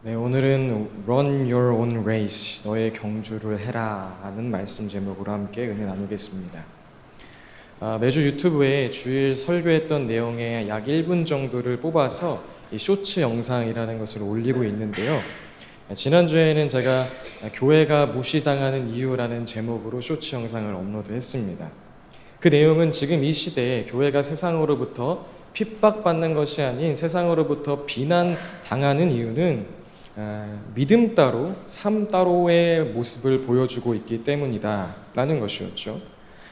네, 오늘은 Run Your Own Race, 너의 경주를 해라 라는 말씀 제목으로 함께 은혜 나누겠습니다. 매주 유튜브에 주일 설교했던 내용의 약 1분 정도를 뽑아서 이 쇼츠 영상이라는 것을 올리고 있는데요. 지난주에는 제가 교회가 무시당하는 이유라는 제목으로 쇼츠 영상을 업로드했습니다. 그 내용은 지금 이 시대에 교회가 세상으로부터 핍박받는 것이 아닌 세상으로부터 비난당하는 이유는 믿음 따로 삶 따로의 모습을 보여주고 있기 때문이다 라는 것이었죠.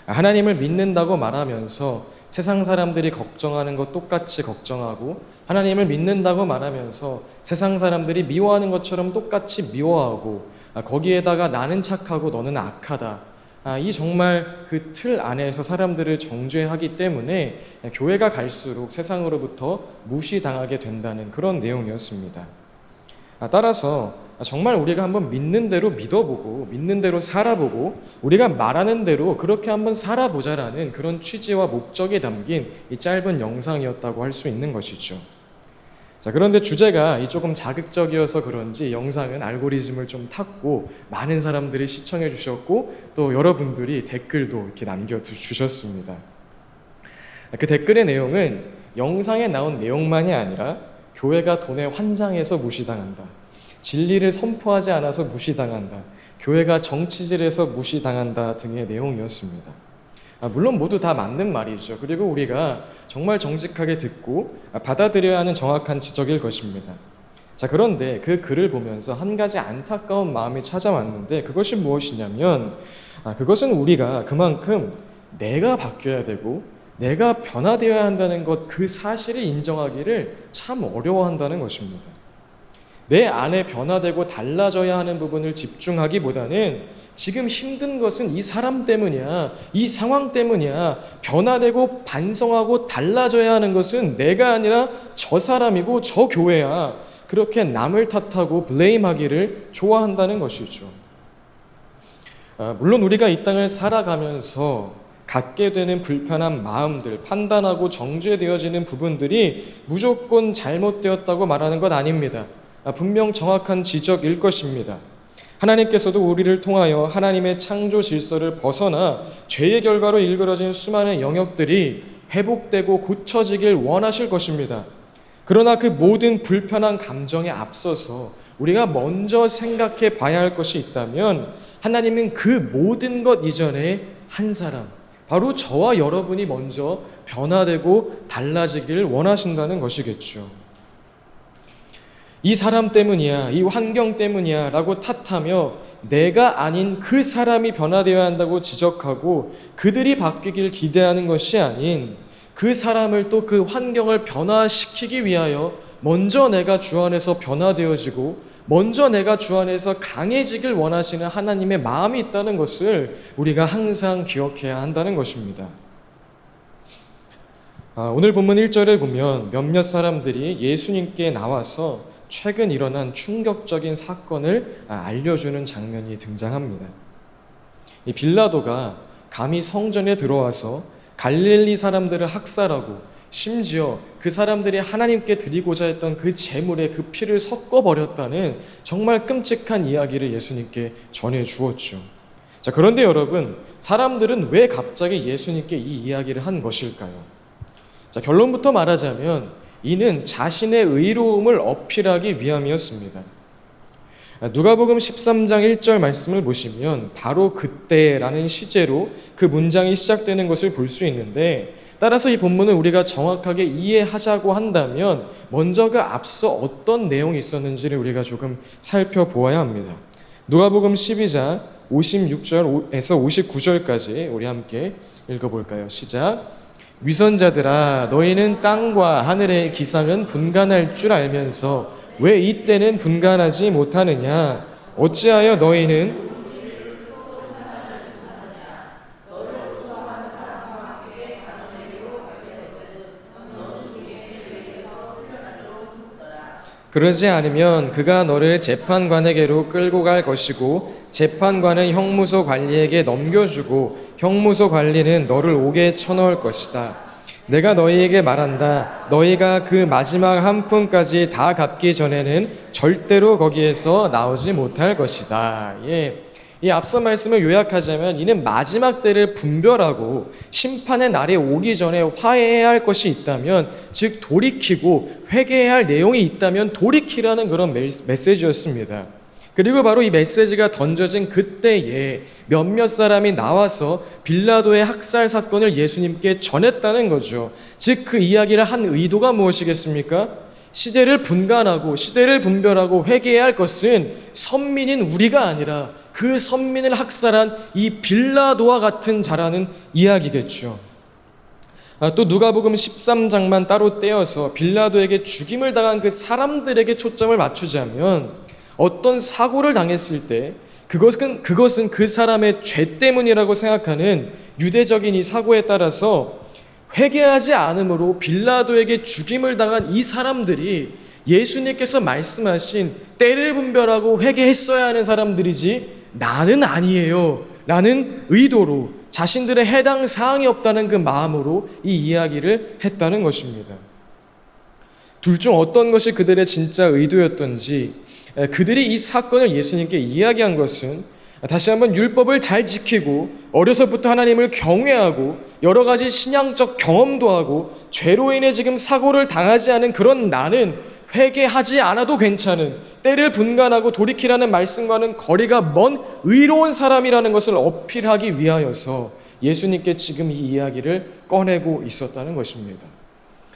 하나님을 믿는다고 말하면서 세상 사람들이 걱정하는 것 똑같이 걱정하고, 하나님을 믿는다고 말하면서 세상 사람들이 미워하는 것처럼 똑같이 미워하고, 거기에다가 나는 착하고 너는 악하다, 이 정말 그 틀 안에서 사람들을 정죄하기 때문에 교회가 갈수록 세상으로부터 무시당하게 된다는 그런 내용이었습니다. 따라서 정말 우리가 한번 믿는 대로 믿어보고 믿는 대로 살아보고 우리가 말하는 대로 그렇게 한번 살아보자라는 그런 취지와 목적이 담긴 이 짧은 영상이었다고 할 수 있는 것이죠. 자, 그런데 주제가 조금 자극적이어서 그런지 영상은 알고리즘을 좀 탔고 많은 사람들이 시청해 주셨고, 또 여러분들이 댓글도 이렇게 남겨주셨습니다. 그 댓글의 내용은 영상에 나온 내용만이 아니라 교회가 돈에 환장해서 무시당한다, 진리를 선포하지 않아서 무시당한다, 교회가 정치질해서 무시당한다 등의 내용이었습니다. 물론 모두 다 맞는 말이죠. 그리고 우리가 정말 정직하게 듣고 받아들여야 하는 정확한 지적일 것입니다. 자, 그런데 그 글을 보면서 한 가지 안타까운 마음이 찾아왔는데, 그것이 무엇이냐면 그것은 우리가 그만큼 내가 바뀌어야 되고 내가 변화되어야 한다는 것, 그 사실을 인정하기를 참 어려워한다는 것입니다. 내 안에 변화되고 달라져야 하는 부분을 집중하기보다는 지금 힘든 것은 이 사람 때문이야, 이 상황 때문이야, 변화되고 반성하고 달라져야 하는 것은 내가 아니라 저 사람이고 저 교회야, 그렇게 남을 탓하고 블레임하기를 좋아한다는 것이죠. 물론 우리가 이 땅을 살아가면서 갖게 되는 불편한 마음들, 판단하고 정죄되어지는 부분들이 무조건 잘못되었다고 말하는 것 아닙니다. 분명 정확한 지적일 것입니다. 하나님께서도 우리를 통하여 하나님의 창조 질서를 벗어나 죄의 결과로 일그러진 수많은 영역들이 회복되고 고쳐지길 원하실 것입니다. 그러나 그 모든 불편한 감정에 앞서서 우리가 먼저 생각해 봐야 할 것이 있다면, 하나님은 그 모든 것 이전에 한 사람, 바로 저와 여러분이 먼저 변화되고 달라지길 원하신다는 것이겠죠. 이 사람 때문이야, 이 환경 때문이야 라고 탓하며 내가 아닌 그 사람이 변화되어야 한다고 지적하고 그들이 바뀌길 기대하는 것이 아닌, 그 사람을 또 그 환경을 변화시키기 위하여 먼저 내가 주 안에서 변화되어지고 먼저 내가 주 안에서 강해지길 원하시는 하나님의 마음이 있다는 것을 우리가 항상 기억해야 한다는 것입니다. 오늘 본문 1절에 보면 몇몇 사람들이 예수님께 나와서 최근 일어난 충격적인 사건을 알려주는 장면이 등장합니다. 이 빌라도가 감히 성전에 들어와서 갈릴리 사람들을 학살하고 심지어 그 사람들이 하나님께 드리고자 했던 그 제물에 그 피를 섞어버렸다는 정말 끔찍한 이야기를 예수님께 전해 주었죠. 자, 그런데 여러분, 사람들은 왜 갑자기 예수님께 이 이야기를 한 것일까요? 자, 결론부터 말하자면 이는 자신의 의로움을 어필하기 위함이었습니다. 누가복음 13장 1절 말씀을 보시면 바로 그때라는 시제로 그 문장이 시작되는 것을 볼 수 있는데, 따라서 이 본문을 우리가 정확하게 이해하자고 한다면 먼저 그 앞서 어떤 내용이 있었는지를 우리가 조금 살펴보아야 합니다. 누가복음 12장 56절에서 59절까지 우리 함께 읽어볼까요? 시작. 위선자들아, 너희는 땅과 하늘의 기상은 분간할 줄 알면서 왜 이때는 분간하지 못하느냐? 어찌하여 너희는 그러지 않으면 그가 너를 재판관에게로 끌고 갈 것이고 재판관은 형무소 관리에게 넘겨주고 형무소 관리는 너를 옥에 쳐넣을 것이다. 내가 너희에게 말한다. 너희가 그 마지막 한 푼까지 다 갚기 전에는 절대로 거기에서 나오지 못할 것이다. 예. 이 앞서 말씀을 요약하자면 이는 마지막 때를 분별하고 심판의 날이 오기 전에 화해해야 할 것이 있다면, 즉 돌이키고 회개해야 할 내용이 있다면 돌이키라는 그런 메시지였습니다. 그리고 바로 이 메시지가 던져진 그때에 몇몇 사람이 나와서 빌라도의 학살 사건을 예수님께 전했다는 거죠. 즉 그 이야기를 한 의도가 무엇이겠습니까? 시대를 분간하고 시대를 분별하고 회개해야 할 것은 선민인 우리가 아니라 그 선민을 학살한 이 빌라도와 같은 자라는 이야기겠죠. 또 누가복음 13장만 따로 떼어서 빌라도에게 죽임을 당한 그 사람들에게 초점을 맞추자면, 어떤 사고를 당했을 때 그것은 그 사람의 죄 때문이라고 생각하는 유대적인 이 사고에 따라서 회개하지 않으므로 빌라도에게 죽임을 당한 이 사람들이 예수님께서 말씀하신 때를 분별하고 회개했어야 하는 사람들이지 나는 아니에요 라는 의도로, 자신들의 해당 사항이 없다는 그 마음으로 이 이야기를 했다는 것입니다. 둘 중 어떤 것이 그들의 진짜 의도였던지, 그들이 이 사건을 예수님께 이야기한 것은 다시 한번 율법을 잘 지키고 어려서부터 하나님을 경외하고 여러 가지 신앙적 경험도 하고 죄로 인해 지금 사고를 당하지 않은 그런 나는 회개하지 않아도 괜찮은, 때를 분간하고 돌이키라는 말씀과는 거리가 먼 의로운 사람이라는 것을 어필하기 위하여서 예수님께 지금 이 이야기를 꺼내고 있었다는 것입니다.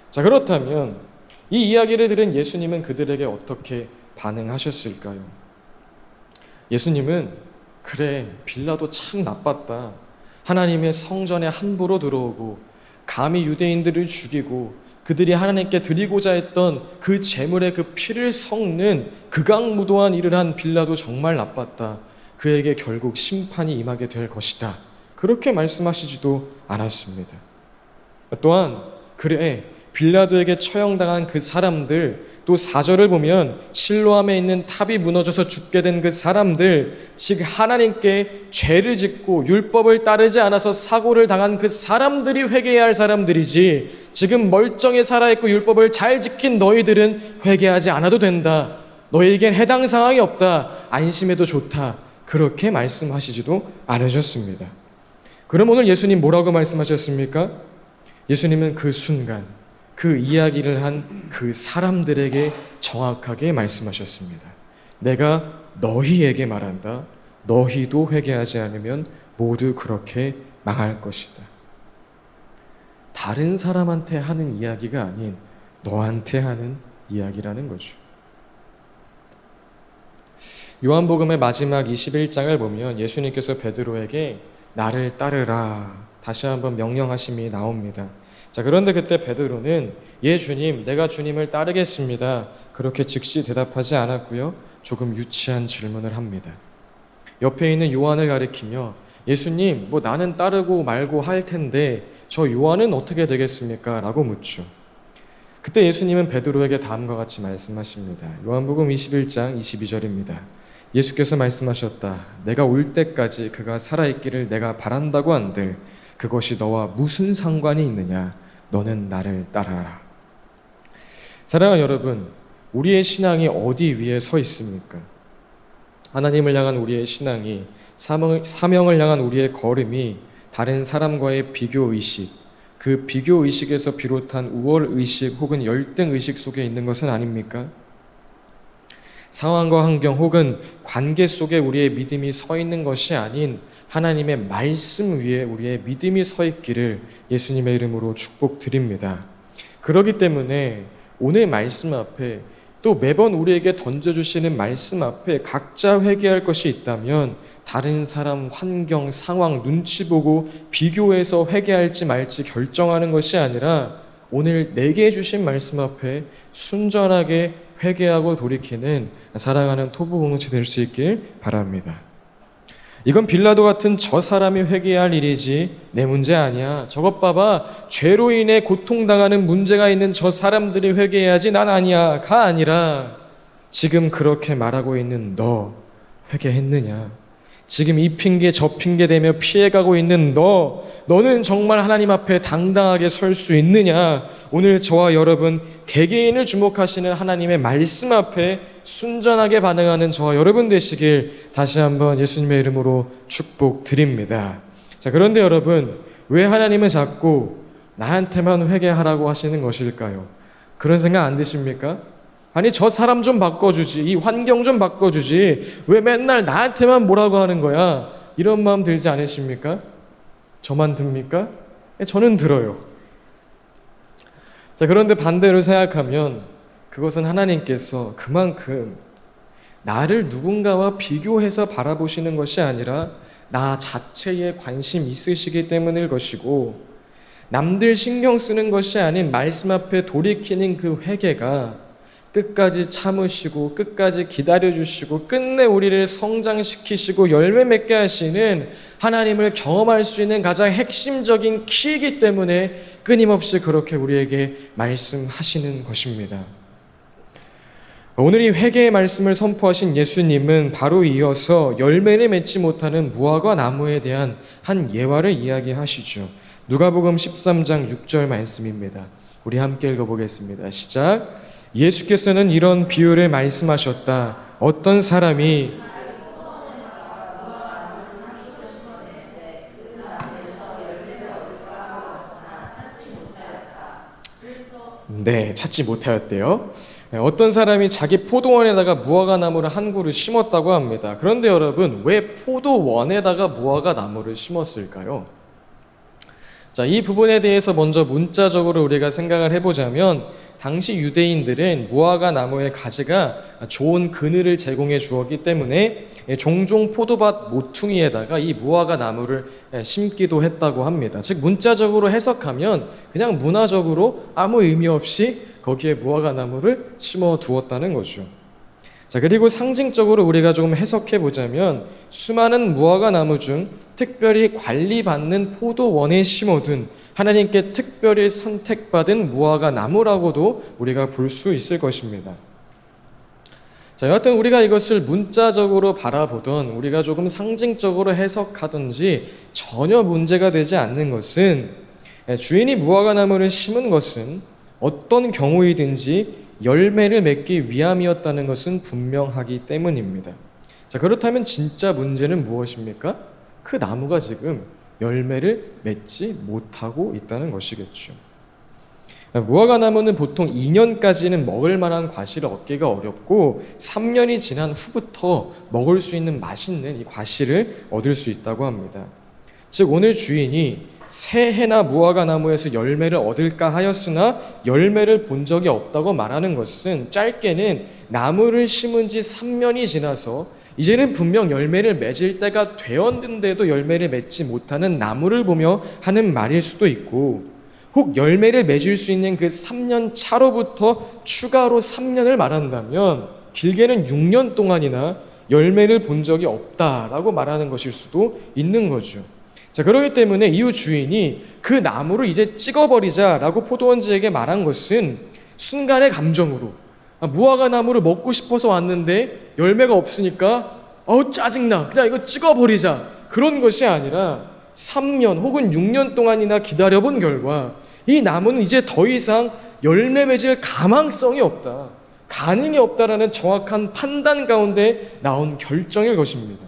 자, 그렇다면 이 이야기를 들은 예수님은 그들에게 어떻게 반응하셨을까요? 예수님은 그래, 빌라도 참 나빴다. 하나님의 성전에 함부로 들어오고 감히 유대인들을 죽이고 그들이 하나님께 드리고자 했던 그 제물의 그 피를 섞는 극악무도한 일을 한 빌라도 정말 나빴다. 그에게 결국 심판이 임하게 될 것이다. 그렇게 말씀하시지도 않았습니다. 또한 그래, 빌라도에게 처형당한 그 사람들, 또 4절을 보면 실로암에 있는 탑이 무너져서 죽게 된 그 사람들, 즉 하나님께 죄를 짓고 율법을 따르지 않아서 사고를 당한 그 사람들이 회개해야 할 사람들이지, 지금 멀쩡히 살아있고 율법을 잘 지킨 너희들은 회개하지 않아도 된다. 너희에겐 해당 사항이 없다. 안심해도 좋다. 그렇게 말씀하시지도 않으셨습니다. 그럼 오늘 예수님 뭐라고 말씀하셨습니까? 예수님은 그 순간 그 이야기를 한 그 사람들에게 정확하게 말씀하셨습니다. 내가 너희에게 말한다. 너희도 회개하지 않으면 모두 그렇게 망할 것이다. 다른 사람한테 하는 이야기가 아닌 너한테 하는 이야기라는 거죠. 요한복음의 마지막 21장을 보면 예수님께서 베드로에게 나를 따르라 다시 한번 명령하심이 나옵니다. 자, 그런데 그때 베드로는 예 주님, 내가 주님을 따르겠습니다. 그렇게 즉시 대답하지 않았고요. 조금 유치한 질문을 합니다. 옆에 있는 요한을 가리키며 예수님, 뭐 나는 따르고 말고 할 텐데 저 요한은 어떻게 되겠습니까? 라고 묻죠. 그때 예수님은 베드로에게 다음과 같이 말씀하십니다. 요한복음 21장 22절입니다. 예수께서 말씀하셨다. 내가 올 때까지 그가 살아있기를 내가 바란다고 한들 그것이 너와 무슨 상관이 있느냐? 너는 나를 따라라. 사랑하는 여러분, 우리의 신앙이 어디 위에 서 있습니까? 하나님을 향한 우리의 신앙이, 사명을 향한 우리의 걸음이 다른 사람과의 비교의식, 그 비교의식에서 비롯한 우월의식 혹은 열등의식 속에 있는 것은 아닙니까? 상황과 환경 혹은 관계 속에 우리의 믿음이 서 있는 것이 아닌 하나님의 말씀 위에 우리의 믿음이 서 있기를 예수님의 이름으로 축복드립니다. 그렇기 때문에 오늘 말씀 앞에 또 매번 우리에게 던져주시는 말씀 앞에 각자 회개할 것이 있다면 다른 사람, 환경, 상황, 눈치 보고 비교해서 회개할지 말지 결정하는 것이 아니라 오늘 내게 주신 말씀 앞에 순전하게 회개하고 돌이키는 사랑하는 토부 공동체 될 수 있길 바랍니다. 이건 빌라도 같은 저 사람이 회개해야 할 일이지 내 문제 아니야. 저것 봐봐. 죄로 인해 고통당하는 문제가 있는 저 사람들이 회개해야지 난 아니야. 가 아니라 지금 그렇게 말하고 있는 너 회개했느냐? 지금 이 핑계 저 핑계 대며 피해가고 있는 너는 정말 하나님 앞에 당당하게 설 수 있느냐? 오늘 저와 여러분 개개인을 주목하시는 하나님의 말씀 앞에 순전하게 반응하는 저와 여러분 되시길 다시 한번 예수님의 이름으로 축복드립니다. 자, 그런데 여러분, 왜 하나님은 자꾸 나한테만 회개하라고 하시는 것일까요? 그런 생각 안 드십니까? 아니, 저 사람 좀 바꿔주지, 이 환경 좀 바꿔주지, 왜 맨날 나한테만 뭐라고 하는 거야? 이런 마음 들지 않으십니까? 저만 듭니까? 저는 들어요. 자, 그런데 반대로 생각하면 그것은 하나님께서 그만큼 나를 누군가와 비교해서 바라보시는 것이 아니라 나 자체에 관심 있으시기 때문일 것이고, 남들 신경 쓰는 것이 아닌 말씀 앞에 돌이키는 그 회개가 끝까지 참으시고 끝까지 기다려주시고 끝내 우리를 성장시키시고 열매 맺게 하시는 하나님을 경험할 수 있는 가장 핵심적인 키이기 때문에 끊임없이 그렇게 우리에게 말씀하시는 것입니다. 오늘 이 회개의 말씀을 선포하신 예수님은 바로 이어서 열매를 맺지 못하는 무화과 나무에 대한 한 예화를 이야기하시죠. 누가복음 13장 6절 말씀입니다. 우리 함께 읽어보겠습니다. 시작. 예수께서는 이런 비유를 말씀하셨다. 어떤 사람이 찾지 못하였대요. 어떤 사람이 자기 포도원에다가 무화과 나무를 한 그루 심었다고 합니다. 그런데 여러분, 왜 포도원에다가 무화과 나무를 심었을까요? 자, 이 부분에 대해서 먼저 문자적으로 우리가 생각을 해보자면, 당시 유대인들은 무화과 나무의 가지가 좋은 그늘을 제공해 주었기 때문에 종종 포도밭 모퉁이에다가 이 무화과 나무를 심기도 했다고 합니다. 즉, 문자적으로 해석하면 그냥 문화적으로 아무 의미 없이 거기에 무화과 나무를 심어 두었다는 거죠. 자, 그리고 상징적으로 우리가 조금 해석해 보자면, 수많은 무화과 나무 중 특별히 관리받는 포도원에 심어둔 하나님께 특별히 선택받은 무화과 나무라고도 우리가 볼 수 있을 것입니다. 자, 여하튼 우리가 이것을 문자적으로 바라보던, 우리가 조금 상징적으로 해석하든지 전혀 문제가 되지 않는 것은, 주인이 무화과 나무를 심은 것은 어떤 경우이든지 열매를 맺기 위함이었다는 것은 분명하기 때문입니다. 자, 그렇다면 진짜 문제는 무엇입니까? 그 나무가 지금 열매를 맺지 못하고 있다는 것이겠죠. 무화과 나무는 보통 2년까지는 먹을 만한 과실을 얻기가 어렵고 3년이 지난 후부터 먹을 수 있는 맛있는 이 과실을 얻을 수 있다고 합니다. 즉, 오늘 주인이 새해나 무화과 나무에서 열매를 얻을까 하였으나 열매를 본 적이 없다고 말하는 것은, 짧게는 나무를 심은 지 3년이 지나서 이제는 분명 열매를 맺을 때가 되었는데도 열매를 맺지 못하는 나무를 보며 하는 말일 수도 있고, 혹 열매를 맺을 수 있는 그 3년 차로부터 추가로 3년을 말한다면 길게는 6년 동안이나 열매를 본 적이 없다라고 말하는 것일 수도 있는 거죠. 자, 그렇기 때문에 이후 주인이 그 나무를 이제 찍어버리자라고 포도원지에게 말한 것은 순간의 감정으로, 무화과 나무를 먹고 싶어서 왔는데 열매가 없으니까 짜증나, 그냥 이거 찍어버리자, 그런 것이 아니라 3년 혹은 6년 동안이나 기다려본 결과 이 나무는 이제 더 이상 열매 맺을 가망성이 없다, 가능이 없다라는 정확한 판단 가운데 나온 결정일 것입니다.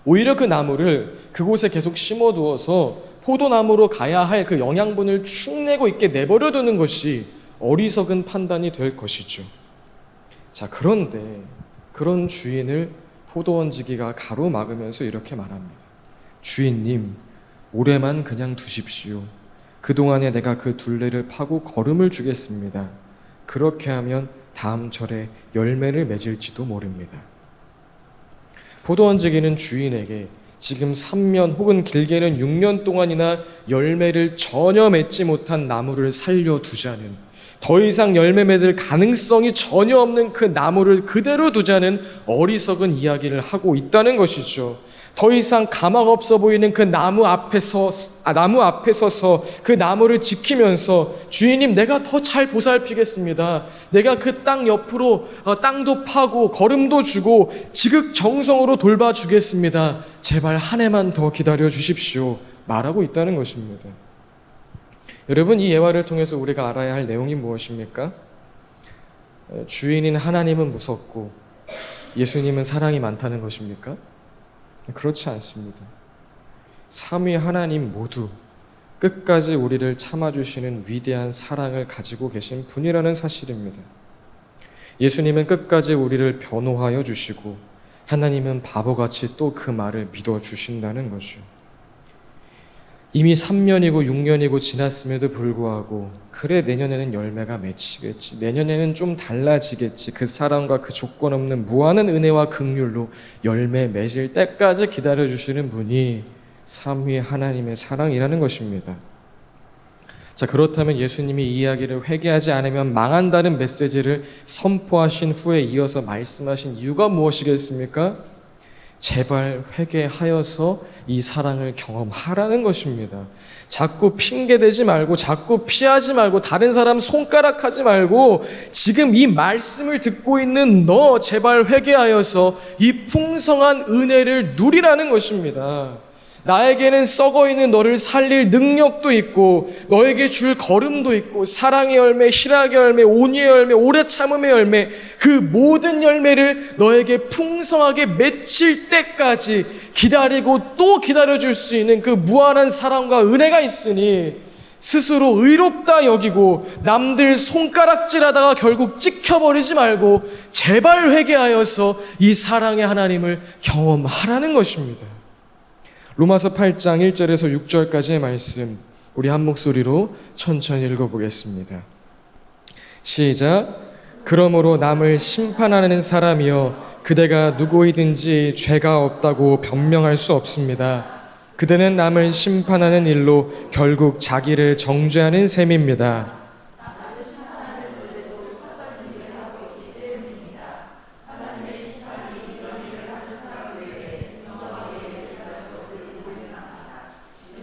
오히려 그 나무를 그곳에 계속 심어두어서 포도나무로 가야 할 그 영양분을 축내고 있게 내버려두는 것이 어리석은 판단이 될 것이죠. 자, 그런데 그런 주인을 포도원지기가 가로막으면서 이렇게 말합니다. 주인님, 올해만 그냥 두십시오. 그동안에 내가 그 둘레를 파고 거름을 주겠습니다. 그렇게 하면 다음 절에 열매를 맺을지도 모릅니다. 포도원지기는 주인에게 지금 3년 혹은 길게는 6년 동안이나 열매를 전혀 맺지 못한 나무를 살려두자는, 더 이상 열매 맺을 가능성이 전혀 없는 그 나무를 그대로 두자는 어리석은 이야기를 하고 있다는 것이죠. 더 이상 가망 없어 보이는 그 나무 앞에 서서 그 나무를 지키면서 주인님 내가 더 잘 보살피겠습니다. 내가 그 땅 옆으로 땅도 파고 거름도 주고 지극정성으로 돌봐주겠습니다. 제발 한 해만 더 기다려 주십시오. 말하고 있다는 것입니다. 여러분, 이 예화를 통해서 우리가 알아야 할 내용이 무엇입니까? 주인인 하나님은 무섭고 예수님은 사랑이 많다는 것입니까? 그렇지 않습니다. 삼위 하나님 모두 끝까지 우리를 참아주시는 위대한 사랑을 가지고 계신 분이라는 사실입니다. 예수님은 끝까지 우리를 변호하여 주시고 하나님은 바보같이 또 그 말을 믿어주신다는 거죠. 이미 3년이고 6년이고 지났음에도 불구하고 그래 내년에는 열매가 맺히겠지, 내년에는 좀 달라지겠지, 그 사랑과 그 조건 없는 무한한 은혜와 긍휼로 열매 맺을 때까지 기다려주시는 분이 삼위 하나님의 사랑이라는 것입니다. 자, 그렇다면 예수님이 이 이야기를 회개하지 않으면 망한다는 메시지를 선포하신 후에 이어서 말씀하신 이유가 무엇이겠습니까? 제발 회개하여서 이 사랑을 경험하라는 것입니다. 자꾸 핑계대지 말고, 자꾸 피하지 말고, 다른 사람 손가락하지 말고, 지금 이 말씀을 듣고 있는 너 제발 회개하여서 이 풍성한 은혜를 누리라는 것입니다. 나에게는 썩어있는 너를 살릴 능력도 있고 너에게 줄 거름도 있고 사랑의 열매, 희락의 열매, 온유의 열매, 오래 참음의 열매, 그 모든 열매를 너에게 풍성하게 맺힐 때까지 기다리고 또 기다려줄 수 있는 그 무한한 사랑과 은혜가 있으니 스스로 의롭다 여기고 남들 손가락질하다가 결국 찍혀버리지 말고 제발 회개하여서 이 사랑의 하나님을 경험하라는 것입니다. 로마서 8장 1절에서 6절까지의 말씀 우리 한 목소리로 천천히 읽어보겠습니다. 시작. 그러므로 남을 심판하는 사람이여 그대가 누구이든지 죄가 없다고 변명할 수 없습니다. 그대는 남을 심판하는 일로 결국 자기를 정죄하는 셈입니다.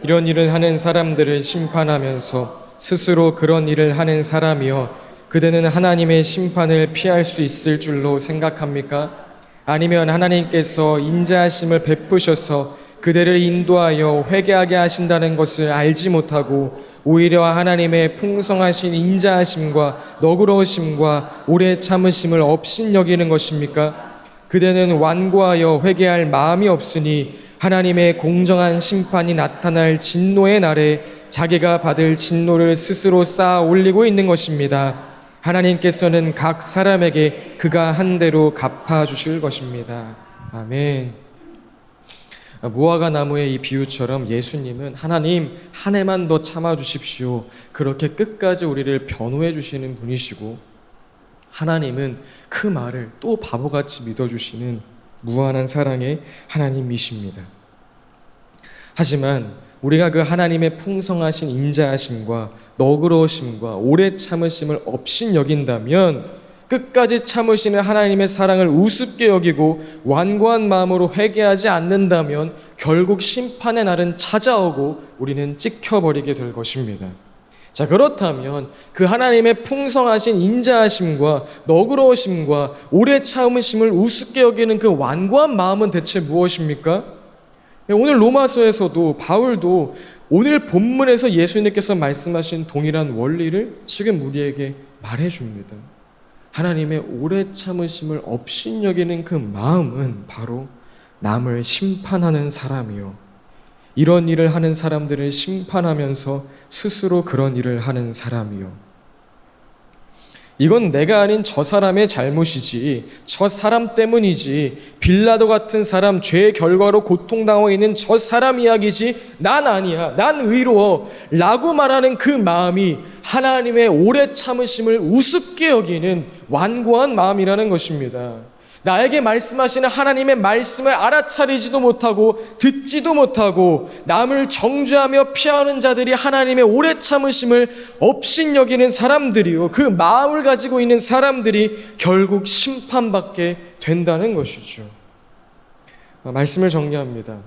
이런 일을 하는 사람들을 심판하면서 스스로 그런 일을 하는 사람이여 그대는 하나님의 심판을 피할 수 있을 줄로 생각합니까? 아니면 하나님께서 인자하심을 베푸셔서 그대를 인도하여 회개하게 하신다는 것을 알지 못하고 오히려 하나님의 풍성하신 인자하심과 너그러우심과 오래 참으심을 업신여기는 것입니까? 그대는 완고하여 회개할 마음이 없으니 하나님의 공정한 심판이 나타날 진노의 날에 자기가 받을 진노를 스스로 쌓아 올리고 있는 것입니다. 하나님께서는 각 사람에게 그가 한 대로 갚아주실 것입니다. 아멘. 무화과 나무의 이 비유처럼 예수님은 하나님 한 해만 더 참아주십시오. 그렇게 끝까지 우리를 변호해 주시는 분이시고 하나님은 그 말을 또 바보같이 믿어주시는 무한한 사랑의 하나님이십니다. 하지만 우리가 그 하나님의 풍성하신 인자하심과 너그러우심과 오래 참으심을 업신여긴다면 끝까지 참으시는 하나님의 사랑을 우습게 여기고 완고한 마음으로 회개하지 않는다면 결국 심판의 날은 찾아오고 우리는 찍혀버리게 될 것입니다. 자, 그렇다면 그 하나님의 풍성하신 인자하심과 너그러우심과 오래 참으심을 우습게 여기는 그 완고한 마음은 대체 무엇입니까? 오늘 로마서에서도 바울도 오늘 본문에서 예수님께서 말씀하신 동일한 원리를 지금 우리에게 말해줍니다. 하나님의 오래 참으심을 업신여기는 그 마음은 바로 남을 심판하는 사람이요 이런 일을 하는 사람들을 심판하면서 스스로 그런 일을 하는 사람이요. 이건 내가 아닌 저 사람의 잘못이지, 저 사람 때문이지, 빌라도 같은 사람 죄의 결과로 고통당하고 있는 저 사람 이야기지 난 아니야, 난 의로워 라고 말하는 그 마음이 하나님의 오래 참으심을 우습게 여기는 완고한 마음이라는 것입니다. 나에게 말씀하시는 하나님의 말씀을 알아차리지도 못하고 듣지도 못하고 남을 정죄하며 피하는 자들이 하나님의 오래 참으심을 업신여기는 사람들이요, 그 마음을 가지고 있는 사람들이 결국 심판받게 된다는 것이죠. 말씀을 정리합니다.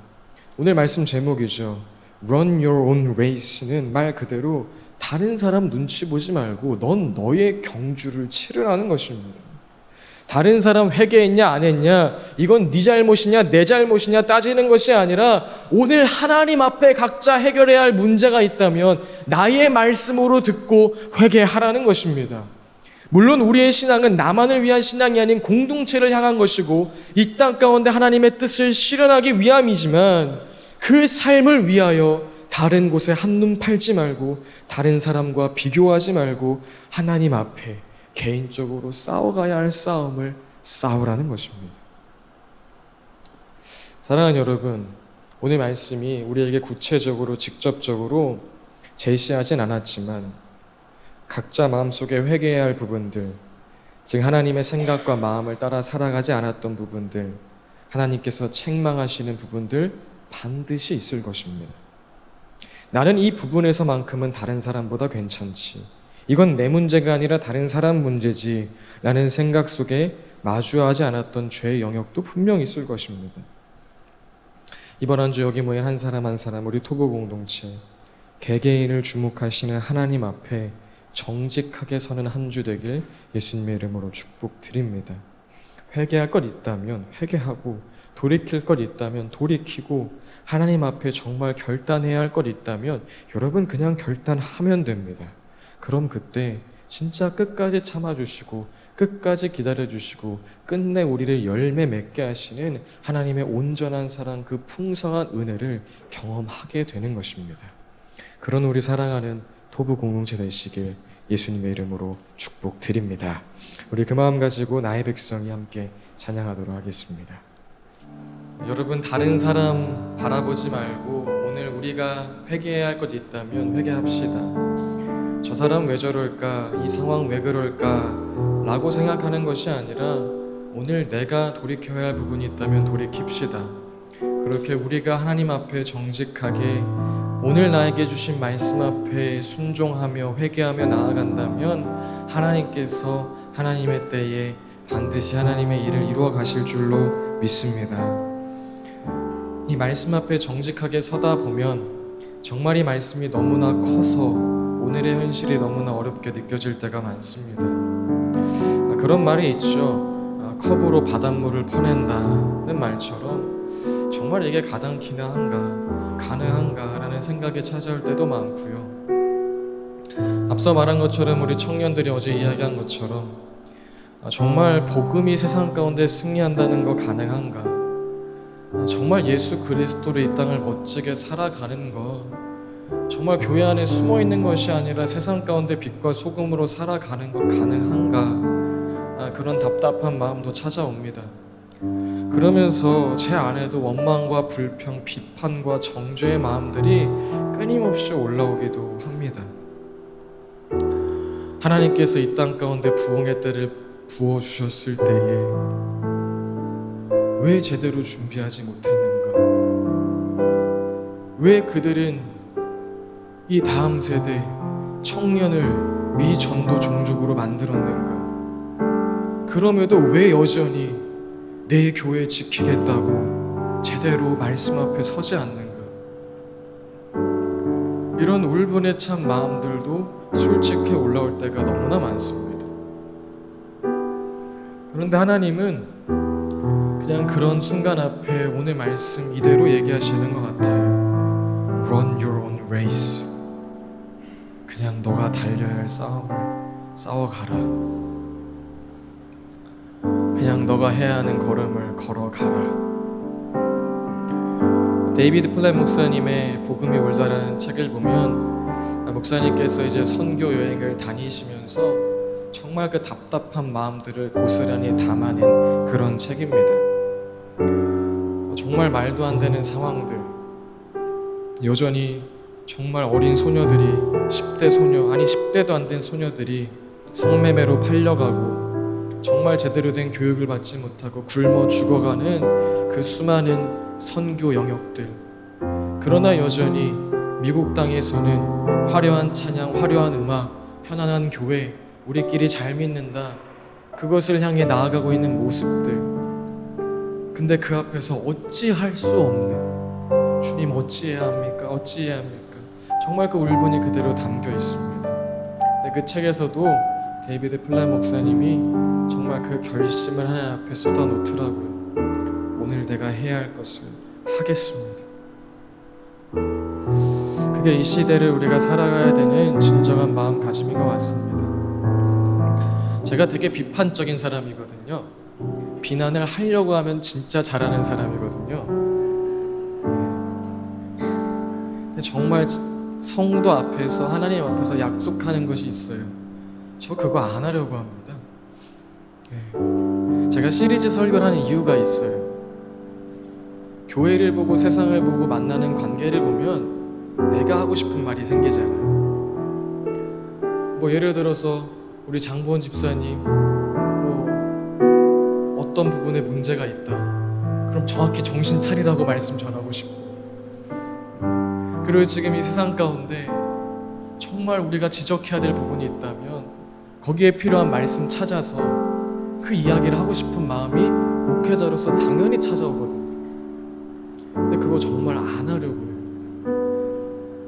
오늘 말씀 제목이죠. Run your own race는 말 그대로 다른 사람 눈치 보지 말고 넌 너의 경주를 치르라는 것입니다. 다른 사람 회개했냐 안 했냐 이건 네 잘못이냐 내 잘못이냐 따지는 것이 아니라 오늘 하나님 앞에 각자 해결해야 할 문제가 있다면 나의 말씀으로 듣고 회개하라는 것입니다. 물론 우리의 신앙은 나만을 위한 신앙이 아닌 공동체를 향한 것이고 이 땅 가운데 하나님의 뜻을 실현하기 위함이지만 그 삶을 위하여 다른 곳에 한눈 팔지 말고 다른 사람과 비교하지 말고 하나님 앞에 개인적으로 싸워가야 할 싸움을 싸우라는 것입니다. 사랑하는 여러분, 오늘 말씀이 우리에게 구체적으로 직접적으로 제시하진 않았지만 각자 마음속에 회개해야 할 부분들, 즉 하나님의 생각과 마음을 따라 살아가지 않았던 부분들, 하나님께서 책망하시는 부분들 반드시 있을 것입니다. 나는 이 부분에서만큼은 다른 사람보다 괜찮지, 이건 내 문제가 아니라 다른 사람 문제지 라는 생각 속에 마주하지 않았던 죄의 영역도 분명히 있을 것입니다. 이번 한 주 여기 모인 한 사람 한 사람 우리 토부 공동체 개개인을 주목하시는 하나님 앞에 정직하게 서는 한 주 되길 예수님의 이름으로 축복드립니다. 회개할 것 있다면 회개하고 돌이킬 것 있다면 돌이키고 하나님 앞에 정말 결단해야 할 것 있다면 여러분 그냥 결단하면 됩니다. 그럼 그때 진짜 끝까지 참아주시고 끝까지 기다려주시고 끝내 우리를 열매 맺게 하시는 하나님의 온전한 사랑 그 풍성한 은혜를 경험하게 되는 것입니다. 그런 우리 사랑하는 토부 공동체 되시길 예수님의 이름으로 축복드립니다. 우리 그 마음 가지고 나의 백성이 함께 찬양하도록 하겠습니다. 여러분 다른 사람 바라보지 말고 오늘 우리가 회개해야 할 것 있다면 회개합시다. 저 사람 왜 저럴까? 이 상황 왜 그럴까? 라고 생각하는 것이 아니라 오늘 내가 돌이켜야 할 부분이 있다면 돌이킵시다. 그렇게 우리가 하나님 앞에 정직하게 오늘 나에게 주신 말씀 앞에 순종하며 회개하며 나아간다면 하나님께서 하나님의 때에 반드시 하나님의 일을 이루어 가실 줄로 믿습니다. 이 말씀 앞에 정직하게 서다 보면 정말 이 말씀이 너무나 커서 오늘의 현실이 너무나 어렵게 느껴질 때가 많습니다. 그런 말이 있죠. 컵으로 바닷물을 퍼낸다는 말처럼 정말 이게 가당키나 한가 가능한가 라는 생각이 찾아올 때도 많고요. 앞서 말한 것처럼 우리 청년들이 어제 이야기한 것처럼 정말 복음이 세상 가운데 승리한다는 거 가능한가? 정말 예수 그리스도로 이 땅을 멋지게 살아가는 것 정말 교회 안에 숨어 있는 것이 아니라 세상 가운데 빛과 소금으로 살아가는 것 가능한가? 그런 답답한 마음도 찾아옵니다. 그러면서 제 안에도 원망과 불평, 비판과 정죄의 마음들이 끊임없이 올라오기도 합니다. 하나님께서 이 땅 가운데 부흥의 때를 부어주셨을 때에 왜 제대로 준비하지 못했는가? 왜 그들은 이 다음 세대 청년을 미전도 종족으로 만들었는가? 그럼에도 왜 여전히 내 교회 지키겠다고 제대로 말씀 앞에 서지 않는가? 이런 울분에 찬 마음들도 솔직히 올라올 때가 너무나 많습니다. 그런데 하나님은 그냥 그런 순간 앞에 오늘 말씀 이대로 얘기하시는 것 같아요. Run your own race. 그냥 너가 달려야 할 싸움을 싸워가라. 그냥 너가 해야 하는 걸음을 걸어가라. 데이비드 플랫 목사님의 복음이 울다라는 책을 보면 목사님께서 이제 선교 여행을 다니시면서 정말 그 답답한 마음들을 고스란히 담아낸 그런 책입니다. 정말 말도 안 되는 상황들, 여전히 정말 어린 소녀들이 10대 소녀, 아니 10대도 안 된 소녀들이 성매매로 팔려가고 정말 제대로 된 교육을 받지 못하고 굶어 죽어가는 그 수많은 선교 영역들. 그러나 여전히 미국 땅에서는 화려한 찬양, 화려한 음악, 편안한 교회, 우리끼리 잘 믿는다, 그것을 향해 나아가고 있는 모습들. 근데 그 앞에서 어찌할 수 없는, 주님 어찌해야 합니까? 어찌해야 합니까? 정말 그 울분이 그대로 담겨 있습니다. 근데 그 책에서도 데이비드 플라 목사님이 정말 그 결심을 하나님 앞에 쏟아놓더라고요. 오늘 내가 해야 할 것을 하겠습니다. 그게 이 시대를 우리가 살아가야 되는 진정한 마음가짐인 것 같습니다. 제가 되게 비판적인 사람이거든요. 비난을 하려고 하면 진짜 잘하는 사람이거든요. 근데 정말 성도 앞에서, 하나님 앞에서 약속하는 것이 있어요. 저 그거 안 하려고 합니다. 제가 시리즈 설교를 하는 이유가 있어요. 교회를 보고 세상을 보고 만나는 관계를 보면 내가 하고 싶은 말이 생기잖아요. 뭐 예를 들어서 우리 장보원 집사님 어떤 부분에 문제가 있다, 그럼 정확히 정신 차리라고 말씀 전하고 싶고, 그리고 지금 이 세상 가운데 정말 우리가 지적해야 될 부분이 있다면 거기에 필요한 말씀 찾아서 그 이야기를 하고 싶은 마음이 목회자로서 당연히 찾아오거든요. 근데 그거 정말 안 하려고요.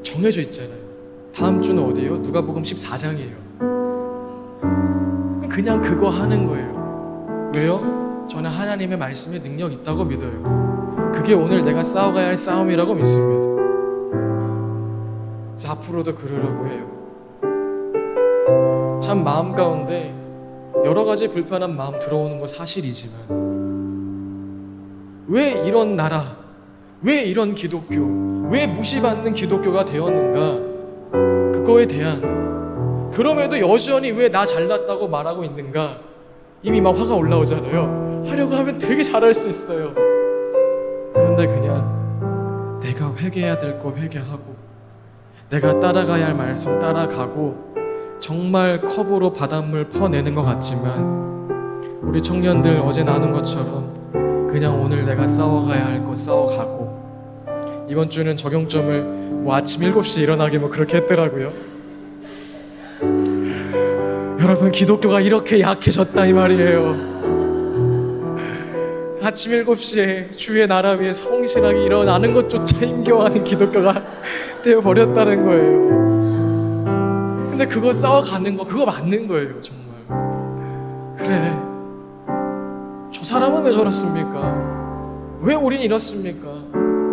정해져 있잖아요. 다음 주는 어디예요? 누가복음 14장이에요. 그냥 그거 하는 거예요. 왜요? 저는 하나님의 말씀에 능력 있다고 믿어요. 그게 오늘 내가 싸워가야 할 싸움이라고 믿습니다. 그래서 앞으로도 그러려고 해요. 참 마음 가운데 여러 가지 불편한 마음 들어오는 거 사실이지만, 왜 이런 나라, 왜 이런 기독교, 왜 무시받는 기독교가 되었는가, 그거에 대한, 그럼에도 여전히 왜 나 잘났다고 말하고 있는가, 이미 막 화가 올라오잖아요. 하려고 하면 되게 잘할 수 있어요. 그런데 그냥 내가 회개해야 될 거 회개하고, 내가 따라가야 할 말씀 따라가고, 정말 컵으로 바닷물 퍼내는 것 같지만 우리 청년들 어제 나눈 것처럼 그냥 오늘 내가 싸워가야 할 거 싸워가고, 이번 주는 적용점을 뭐 아침 7시에 일어나게 뭐 그렇게 했더라고요. 여러분, 기독교가 이렇게 약해졌다 이 말이에요. 아침 7시에 주의 나라 위에 성실하게 일어나는 것조차 힘겨워하는 기독교가 되어버렸다는 거예요. 근데 그거 싸워가는 거, 그거 맞는 거예요. 정말 그래, 저 사람은 왜 저렇습니까? 왜 우린 이렇습니까?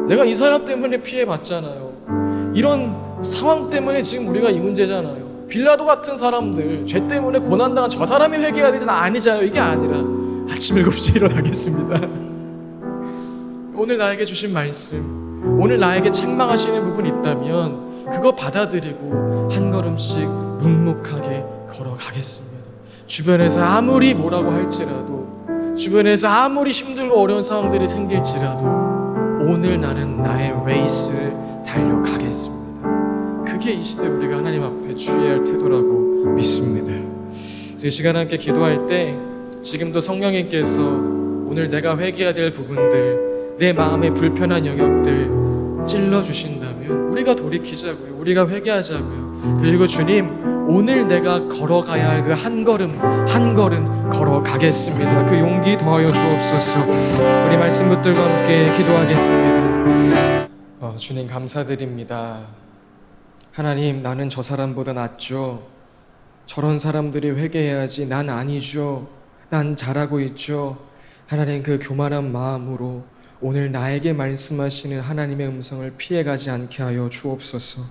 내가 이 사람 때문에 피해봤잖아요. 이런 상황 때문에 지금 우리가 이 문제잖아요. 빌라도 같은 사람들, 죄 때문에 고난당한 저 사람이 회개해야 되는 아니잖아요. 이게 아니라 아침 7시에 일어나겠습니다. 오늘 나에게 주신 말씀, 오늘 나에게 책망하시는 부분이 있다면 그거 받아들이고 한 걸음씩 묵묵하게 걸어가겠습니다. 주변에서 아무리 뭐라고 할지라도, 주변에서 아무리 힘들고 어려운 상황들이 생길지라도 오늘 나는 나의 레이스를 달려가겠습니다. 그게 이 시대 우리가 하나님 앞에 주의해야 할 태도라고 믿습니다. 이 시간 함께 기도할 때 지금도 성령님께서 오늘 내가 회개해야 될 부분들, 내 마음의 불편한 영역들 찔러주신다면 우리가 돌이키자고요. 우리가 회개하자고요. 그리고 주님, 오늘 내가 걸어가야 할 그 한 걸음 한 걸음 걸어가겠습니다. 그 용기 더하여 주옵소서. 우리 말씀 붙들과 함께 기도하겠습니다. 주님 감사드립니다. 하나님, 나는 저 사람보다 낫죠. 저런 사람들이 회개해야지 난 아니죠. 난 잘하고 있죠. 하나님, 그 교만한 마음으로 오늘 나에게 말씀하시는 하나님의 음성을 피해가지 않게 하여 주옵소서.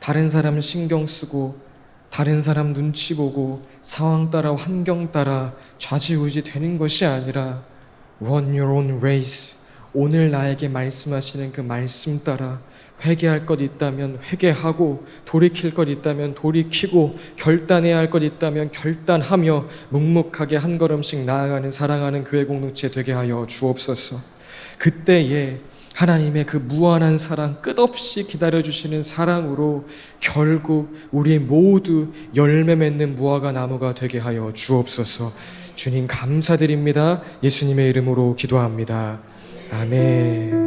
다른 사람 신경 쓰고 다른 사람 눈치 보고 상황 따라 환경 따라 좌지우지 되는 것이 아니라 Run your own race. 오늘 나에게 말씀하시는 그 말씀 따라 회개할 것 있다면 회개하고, 돌이킬 것 있다면 돌이키고, 결단해야 할 것 있다면 결단하며 묵묵하게 한 걸음씩 나아가는 사랑하는 교회 공동체 되게 하여 주옵소서. 그때에 하나님의 그 무한한 사랑, 끝없이 기다려주시는 사랑으로 결국 우리 모두 열매 맺는 무화과 나무가 되게 하여 주옵소서. 주님 감사드립니다. 예수님의 이름으로 기도합니다. 아멘.